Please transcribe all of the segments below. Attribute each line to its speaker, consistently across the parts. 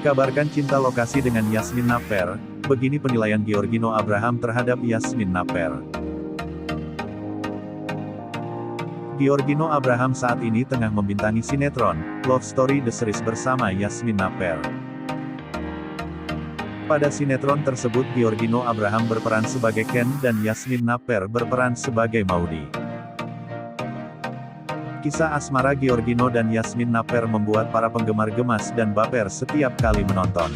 Speaker 1: Dikabarkan cinta lokasi dengan Yasmin Naper, begini penilaian Giorgino Abraham terhadap Yasmin Naper. Giorgino Abraham saat ini tengah membintangi sinetron Love Story The Series bersama Yasmin Naper. Pada sinetron tersebut Giorgino Abraham berperan sebagai Ken dan Yasmin Naper berperan sebagai Maudy. Kisah asmara Giorgino dan Yasmin Naper membuat para penggemar gemas dan baper setiap kali menonton.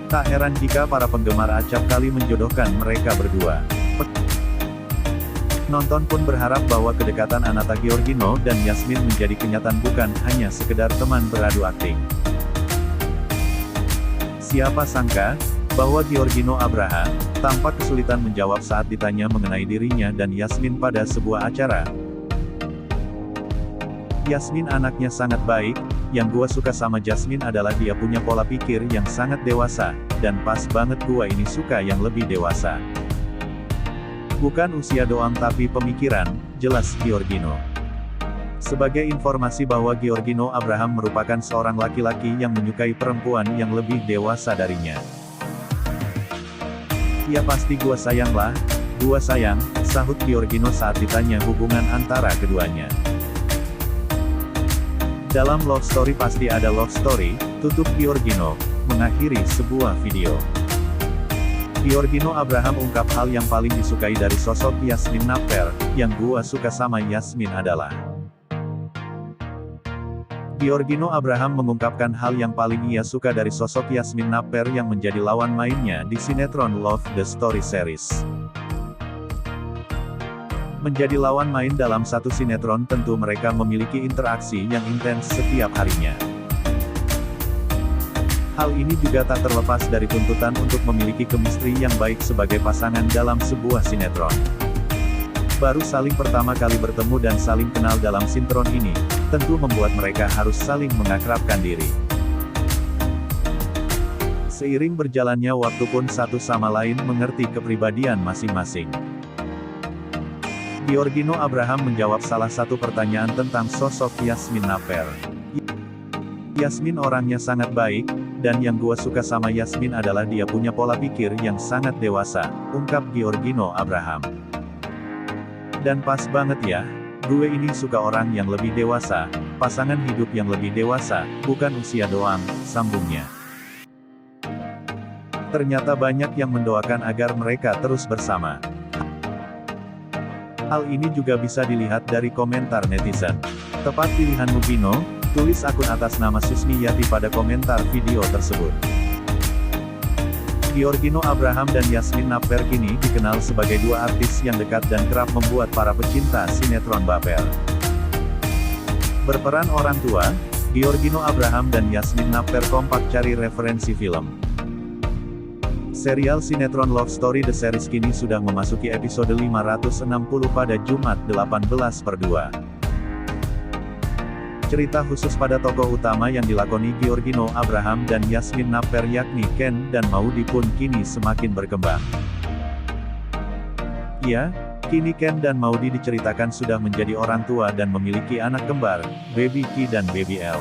Speaker 1: Tak heran jika para penggemar acap kali menjodohkan mereka berdua. Nonton pun berharap bahwa kedekatan Anata Giorgino dan Yasmin menjadi kenyataan bukan hanya sekedar teman beradu akting. Siapa sangka, bahwa Giorgino Abraham tampak kesulitan menjawab saat ditanya mengenai dirinya dan Yasmin pada sebuah acara. Yasmin anaknya sangat baik, yang gua suka sama Jasmine adalah dia punya pola pikir yang sangat dewasa, dan pas banget gua ini suka yang lebih dewasa. Bukan usia doang tapi pemikiran, jelas Giorgino. Sebagai informasi bahwa Giorgino Abraham merupakan seorang laki-laki yang menyukai perempuan yang lebih dewasa darinya. Ya pasti gua sayang lah, gua sayang, sahut Giorgino saat ditanya hubungan antara keduanya. Dalam love story pasti ada love story, tutup Giorgino, mengakhiri sebuah video. Giorgino Abraham ungkap hal yang paling disukai dari sosok Yasmin Naper, yang gua suka sama Yasmin adalah. Giorgino Abraham mengungkapkan hal yang paling ia suka dari sosok Yasmin Naper yang menjadi lawan mainnya di sinetron Love the Story series. Menjadi lawan main dalam satu sinetron tentu mereka memiliki interaksi yang intens setiap harinya. Hal ini juga tak terlepas dari tuntutan untuk memiliki chemistry yang baik sebagai pasangan dalam sebuah sinetron. Baru saling pertama kali bertemu dan saling kenal dalam sinetron ini, tentu membuat mereka harus saling mengakrabkan diri. Seiring berjalannya waktu pun satu sama lain mengerti kepribadian masing-masing. Giorgino Abraham menjawab salah satu pertanyaan tentang sosok Yasmin Naper. Yasmin orangnya sangat baik, dan yang gua suka sama Yasmin adalah dia punya pola pikir yang sangat dewasa, ungkap Giorgino Abraham. Dan pas banget ya, gue ini suka orang yang lebih dewasa, pasangan hidup yang lebih dewasa, bukan usia doang, sambungnya. Ternyata banyak yang mendoakan agar mereka terus bersama. Hal ini juga bisa dilihat dari komentar netizen. Tepat pilihanmu Gino, tulis akun atas nama Susmi Yati pada komentar video tersebut. Giorgino Abraham dan Yasmin Naper kini dikenal sebagai dua artis yang dekat dan kerap membuat para pecinta sinetron baper. Berperan orang tua, Giorgino Abraham dan Yasmin Naper kompak cari referensi film. Serial sinetron Love Story The Series kini sudah memasuki episode 560 pada Jumat 18/2. Cerita khusus pada tokoh utama yang dilakoni Giorgino Abraham dan Yasmin Naper yakni Ken dan Maudy pun kini semakin berkembang. Ya, kini Ken dan Maudy diceritakan sudah menjadi orang tua dan memiliki anak kembar, Baby Ki dan Baby L.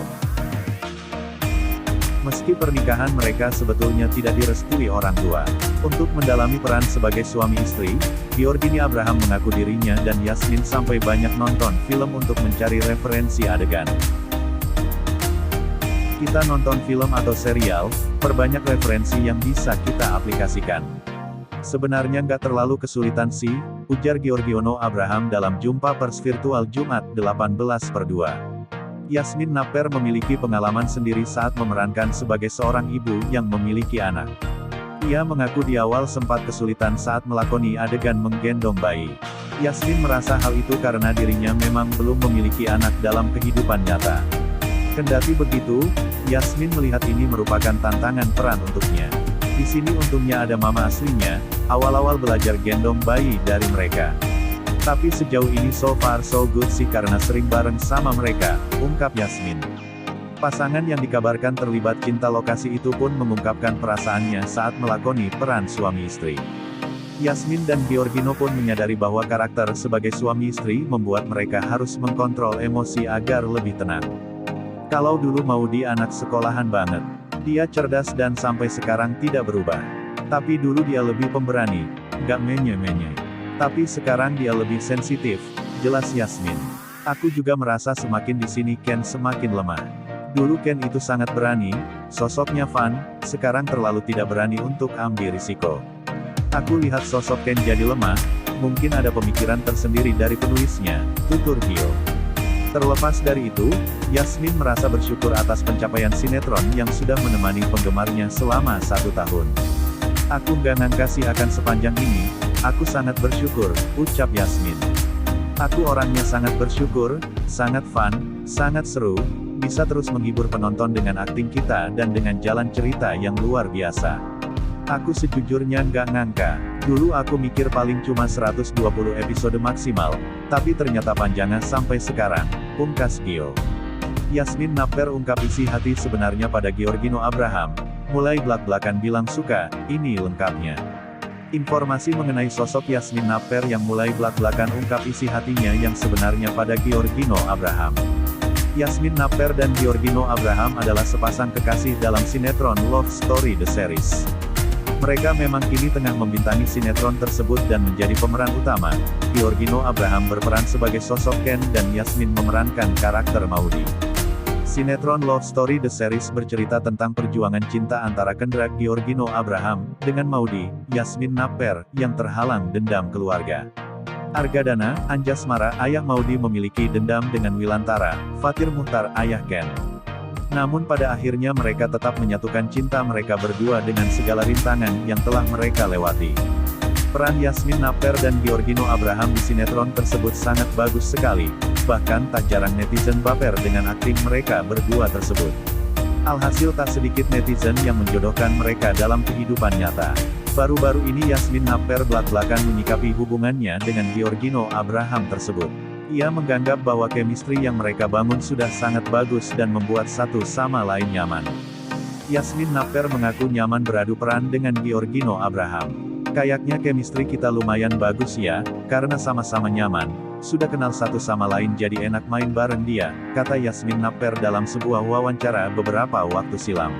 Speaker 1: Meski pernikahan mereka sebetulnya tidak direstui orang tua. Untuk mendalami peran sebagai suami istri, Giorgino Abraham mengaku dirinya dan Yasmin sampai banyak nonton film untuk mencari referensi adegan. Kita nonton film atau serial, perbanyak referensi yang bisa kita aplikasikan. Sebenarnya nggak terlalu kesulitan sih, ujar Giorgino Abraham dalam jumpa pers virtual Jumat 18/2. Yasmin Naper memiliki pengalaman sendiri saat memerankan sebagai seorang ibu yang memiliki anak. Ia mengaku di awal sempat kesulitan saat melakoni adegan menggendong bayi. Yasmin merasa hal itu karena dirinya memang belum memiliki anak dalam kehidupan nyata. Kendati begitu, Yasmin melihat ini merupakan tantangan peran untuknya. Di sini untungnya ada mama aslinya, awal-awal belajar gendong bayi dari mereka. Tapi sejauh ini so far so good sih karena sering bareng sama mereka, ungkap Yasmin. Pasangan yang dikabarkan terlibat cinta lokasi itu pun mengungkapkan perasaannya saat melakoni peran suami istri. Yasmin dan Giorgino pun menyadari bahwa karakter sebagai suami istri membuat mereka harus mengkontrol emosi agar lebih tenang. Kalau dulu Maudy anak sekolahan banget, Dia cerdas dan sampai sekarang tidak berubah. Tapi dulu dia lebih pemberani, gak menye-menye. Tapi sekarang dia lebih sensitif, jelas Yasmin. Aku juga merasa semakin di sini Ken semakin lemah. Dulu Ken itu sangat berani, sosoknya fun, sekarang terlalu tidak berani untuk ambil risiko. Aku lihat sosok Ken jadi lemah, mungkin ada pemikiran tersendiri dari penulisnya, tutur Gio. Terlepas dari itu, Yasmin merasa bersyukur atas pencapaian sinetron yang sudah menemani penggemarnya selama 1 tahun. Aku gak nyangka sih akan sepanjang ini, aku sangat bersyukur, ucap Yasmin. Aku orangnya sangat bersyukur, sangat fun, sangat seru, bisa terus menghibur penonton dengan akting kita dan dengan jalan cerita yang luar biasa. Aku sejujurnya nggak ngangka, dulu aku mikir paling cuma 120 episode maksimal, tapi ternyata panjangnya sampai sekarang, pungkas Gio. Yasmin Napper ungkap isi hati sebenarnya pada Giorgino Abraham, mulai belak-belakan bilang suka, ini lengkapnya. Informasi mengenai sosok Yasmin Napper yang mulai belak-belakan ungkap isi hatinya yang sebenarnya pada Giorgino Abraham. Yasmin Napper dan Giorgino Abraham adalah sepasang kekasih dalam sinetron Love Story The Series. Mereka memang kini tengah membintangi sinetron tersebut dan menjadi pemeran utama. Giorgino Abraham berperan sebagai sosok Ken dan Yasmin memerankan karakter Maudy. Sinetron Love Story The Series bercerita tentang perjuangan cinta antara Kendra Giorgino Abraham dengan Maudy, Yasmin Napper, yang terhalang dendam keluarga. Argadana, Anjasmara, ayah Maudy memiliki dendam dengan Wilantara, Fatir Muchtar, ayah Ken. Namun pada akhirnya mereka tetap menyatukan cinta mereka berdua dengan segala rintangan yang telah mereka lewati. Peran Yasmin Napper dan Giorgino Abraham di sinetron tersebut sangat bagus sekali, bahkan tak jarang netizen baper dengan akting mereka berdua tersebut. Alhasil tak sedikit netizen yang menjodohkan mereka dalam kehidupan nyata. Baru-baru ini Yasmin Napper belak-belakan menyikapi hubungannya dengan Giorgino Abraham tersebut. Ia menganggap bahwa chemistry yang mereka bangun sudah sangat bagus dan membuat satu sama lain nyaman. Yasmin Napper mengaku nyaman beradu peran dengan Giorgino Abraham. Kayaknya chemistry kita lumayan bagus ya, karena sama-sama nyaman, sudah kenal satu sama lain jadi enak main bareng dia, kata Yasmin Napper dalam sebuah wawancara beberapa waktu silam.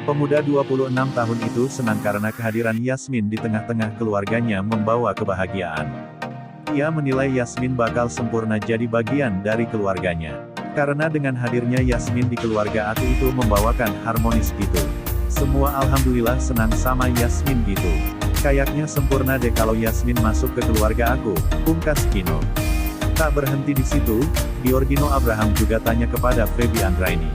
Speaker 1: Pemuda 26 tahun itu senang karena kehadiran Yasmin di tengah-tengah keluarganya membawa kebahagiaan. Ia menilai Yasmin bakal sempurna jadi bagian dari keluarganya. Karena dengan hadirnya Yasmin di keluarga aku itu membawakan harmonis gitu. Semua alhamdulillah senang sama Yasmin gitu. Kayaknya sempurna deh kalau Yasmin masuk ke keluarga aku, pungkas Gino. Tak berhenti di situ, Giorgino Abraham juga tanya kepada Feby Anggraini.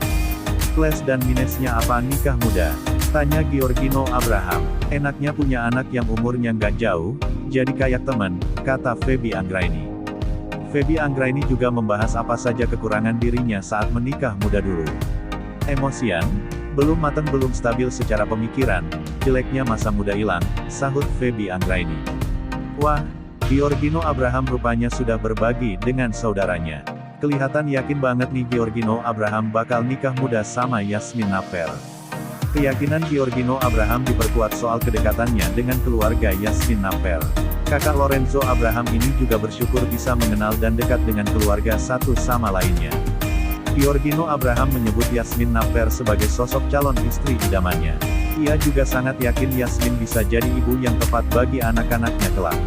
Speaker 1: Plus dan minusnya apa nikah muda? Tanya Giorgino Abraham. Enaknya punya anak yang umurnya nggak jauh, jadi kayak teman, kata Feby Anggraini. Feby Anggraini juga membahas apa saja kekurangan dirinya saat menikah muda dulu. Emosian, belum matang belum stabil secara pemikiran, jeleknya masa muda hilang, sahut Feby Anggraini. Wah, Giorgino Abraham rupanya sudah berbagi dengan saudaranya. Kelihatan yakin banget nih Giorgino Abraham bakal nikah muda sama Yasmin Napper. Keyakinan Giorgino Abraham diperkuat soal kedekatannya dengan keluarga Yasmin Napper. Kakak Lorenzo Abraham ini juga bersyukur bisa mengenal dan dekat dengan keluarga satu sama lainnya. Giorgino Abraham menyebut Yasmin Napper sebagai sosok calon istri idamannya. Ia juga sangat yakin Yasmin bisa jadi ibu yang tepat bagi anak-anaknya kelak.